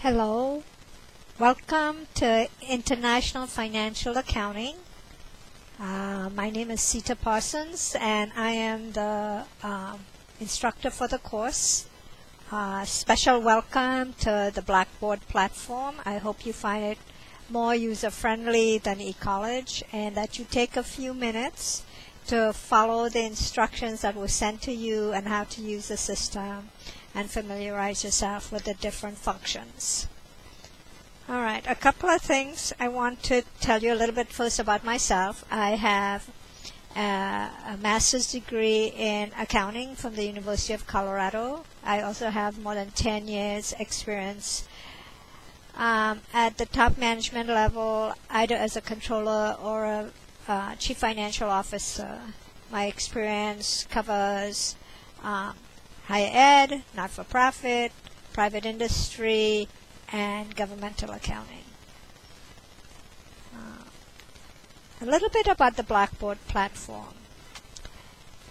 Hello, welcome to International Financial Accounting. My name is Sita Parsons and I am the instructor for the course. Special welcome to the Blackboard platform. I hope you find it more user-friendly than eCollege and that you take a few minutes to follow the instructions that were sent to you and how to use the system and familiarize yourself with the different functions. All right, a couple of things I want to tell you a little bit first about myself. I have a master's degree in accounting from the University of Colorado. I also have more than 10 years experience at the top management level, either as a controller or a chief financial officer. My experience covers higher ed, not-for-profit, private industry, and governmental accounting. A little bit about the Blackboard platform.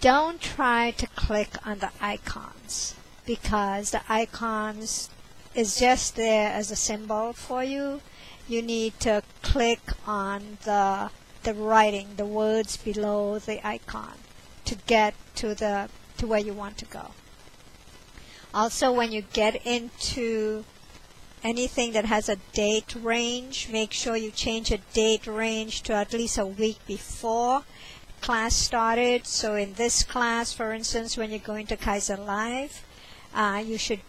Don't try to click on the icons because the icons is just there as a symbol for you. You need to click on the writing, the words below the icon to get to where you want to go. Also, when you get into anything that has a date range, make sure you change a date range to at least a week before class started. So in this class, for instance, when you're going to Kaiser Live, you should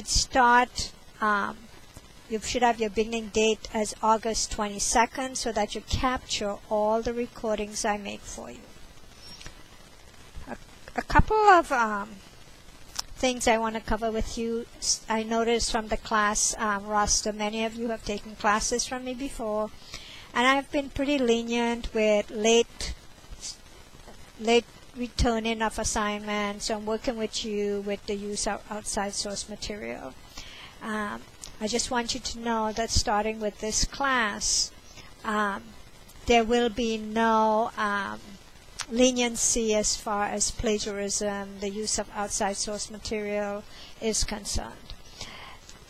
start. You should have your beginning date as August 22nd so that you capture all the recordings I make for you. A couple of things I want to cover with you. I noticed from the class roster, many of you have taken classes from me before, and I've been pretty lenient with late returning of assignments. So I'm working with you with the use of outside source material. I just want you to know that starting with this class, there will be no leniency as far as plagiarism, the use of outside source material is concerned.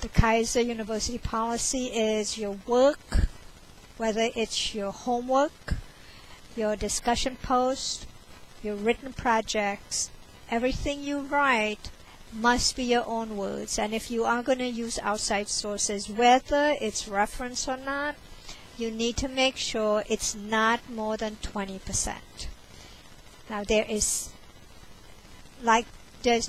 The Kaiser University policy is your work, whether it's your homework, your discussion post, your written projects, everything you write must be your own words. And if you are going to use outside sources, whether it's reference or not, you need to make sure it's not more than 20%. Now there's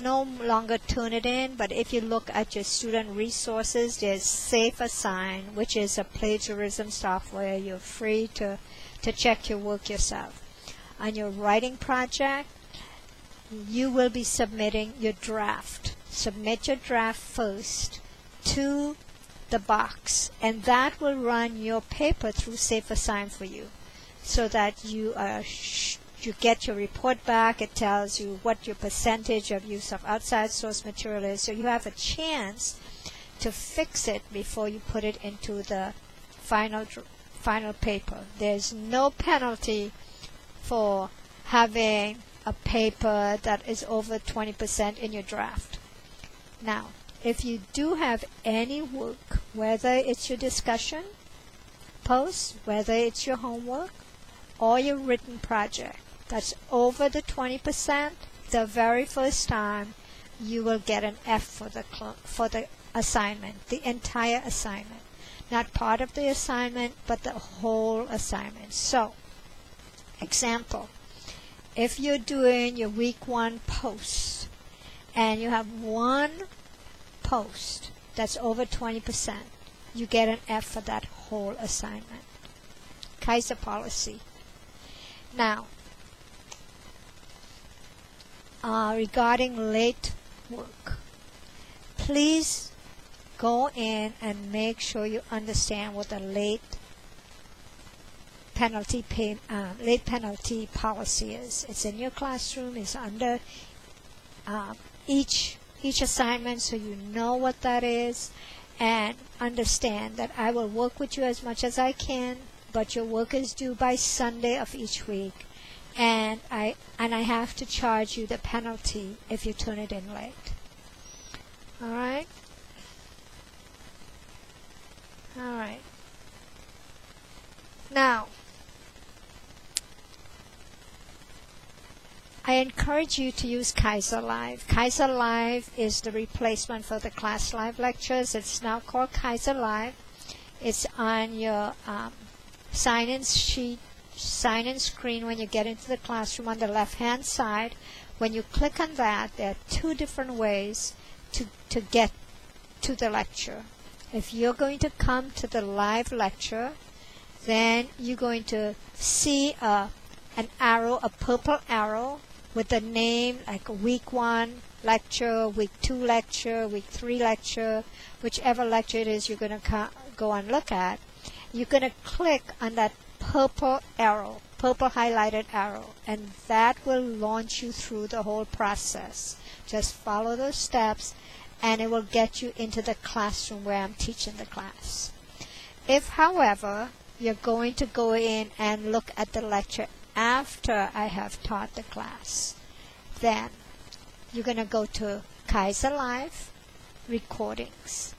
no longer Turnitin, but if you look at your student resources, there's SafeAssign, which is a plagiarism software. You're free to check your work yourself. On your writing project, you will be submitting your draft. Submit your draft first to the box, and that will run your paper through SafeAssign for you so that you get your report back. It tells you what your percentage of use of outside source material is, so you have a chance to fix it before you put it into the final paper. There's no penalty for having a paper that is over 20% in your draft. Now, if you do have any work, whether it's your discussion post, whether it's your homework, or your written project, that's over the 20%, the very first time you will get an F for the assignment, the entire assignment. Not part of the assignment, but the whole assignment. So, example, if you're doing your week 1 post and you have one post that's over 20%, you get an F for that whole assignment. Kaiser policy. Now, regarding late work, please go in and make sure you understand what the late penalty policy is. It's in your classroom. It's under each assignment, so you know what that is, and understand that I will work with you as much as I can, but your work is due by Sunday of each week, and I have to charge you the penalty if you turn it in late. All right? Now, I encourage you to use Kaiser Live. Kaiser Live is the replacement for the Class Live lectures. It's now called Kaiser Live. It's on your sign-in sheet, sign-in screen when you get into the classroom on the left-hand side. When you click on that, there are two different ways to get to the lecture. If you're going to come to the live lecture, then you're going to see an arrow, a purple arrow with the name like week 1 lecture, week 2 lecture, week 3 lecture, whichever lecture it is you're going to go and look at. You're going to click on that purple arrow, purple highlighted arrow, and that will launch you through the whole process. Just follow those steps and it will get you into the classroom where I'm teaching the class. If, however, you're going to go in and look at the lecture after I have taught the class, then you're going to go to Kaiser Live, Recordings.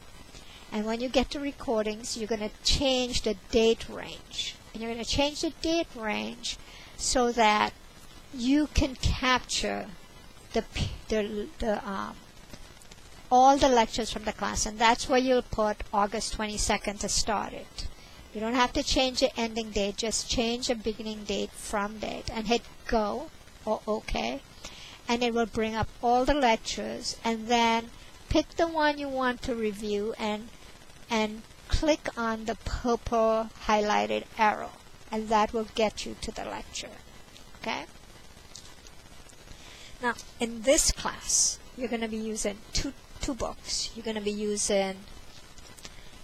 And when you get to Recordings, you're going to change the date range. And you're going to change the date range so that you can capture all the lectures from the class. And that's where you'll put August 22nd to start it. You don't have to change the ending date, just change the beginning date from date and hit go or OK, and it will bring up all the lectures, and then pick the one you want to review and click on the purple highlighted arrow, and that will get you to the lecture. Okay? Now, in this class, you're going to be using two books. You're going to be using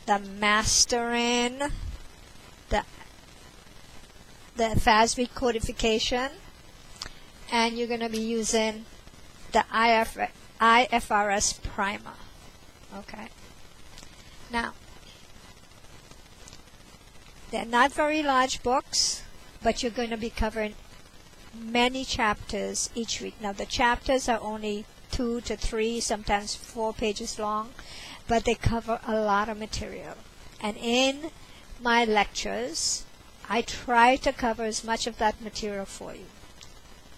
the Mastering the FASB codification, and you're going to be using the IFRS primer. Okay. Now, they're not very large books, but you're going to be covering many chapters each week. Now, the chapters are only 2 to 3, sometimes 4 pages long, but they cover a lot of material. And in my lectures, I try to cover as much of that material for you.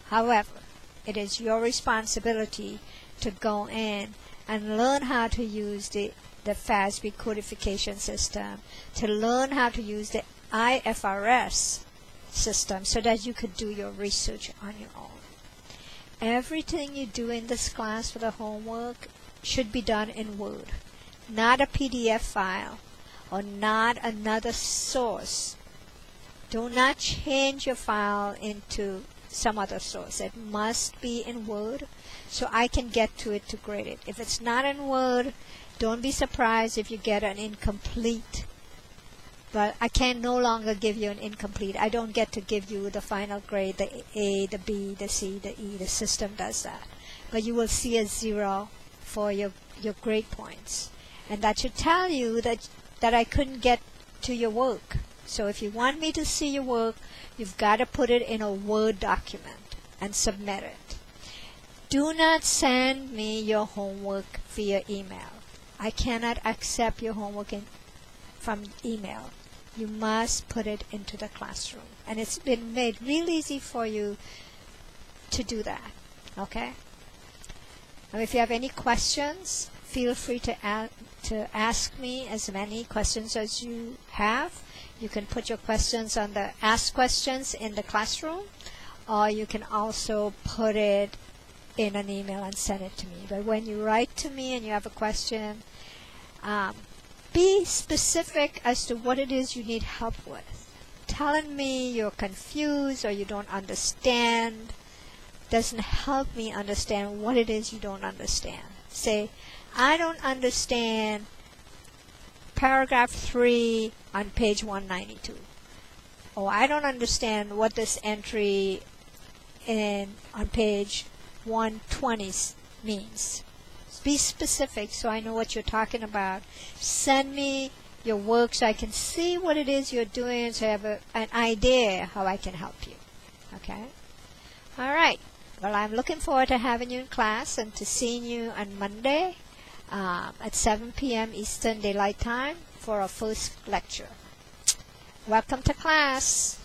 However, it is your responsibility to go in and learn how to use the FASB codification system, to learn how to use the IFRS system so that you could do your research on your own. Everything you do in this class for the homework should be done in Word, not a PDF file or not another source. Do not change your file into some other source. It must be in Word so I can get to it to grade it. If it's not in Word, don't be surprised if you get an incomplete. But I can no longer give you an incomplete. I don't get to give you the final grade, the A, the B, the C, the E. The system does that. But you will see a 0 for your grade points. And that should tell you that I couldn't get to your work. So if you want me to see your work, you've got to put it in a Word document and submit it. Do not send me your homework via email. I cannot accept your homework from email. You must put it into the classroom. And it's been made real easy for you to do that. Okay? Now, if you have any questions, feel free to ask me as many questions as you have. You can put your questions on the Ask Questions in the classroom, or you can also put it in an email and send it to me. But when you write to me and you have a question, be specific as to what it is you need help with. Telling me you're confused or you don't understand doesn't help me understand what it is you don't understand. Say, I don't understand paragraph 3 on page 192. Or I don't understand what this entry on page 120 means. Be specific so I know what you're talking about. Send me your work so I can see what it is you're doing, so I have an idea how I can help you. Okay? All right. Well, I'm looking forward to having you in class and to seeing you on Monday at 7 p.m. Eastern Daylight Time for our first lecture. Welcome to class.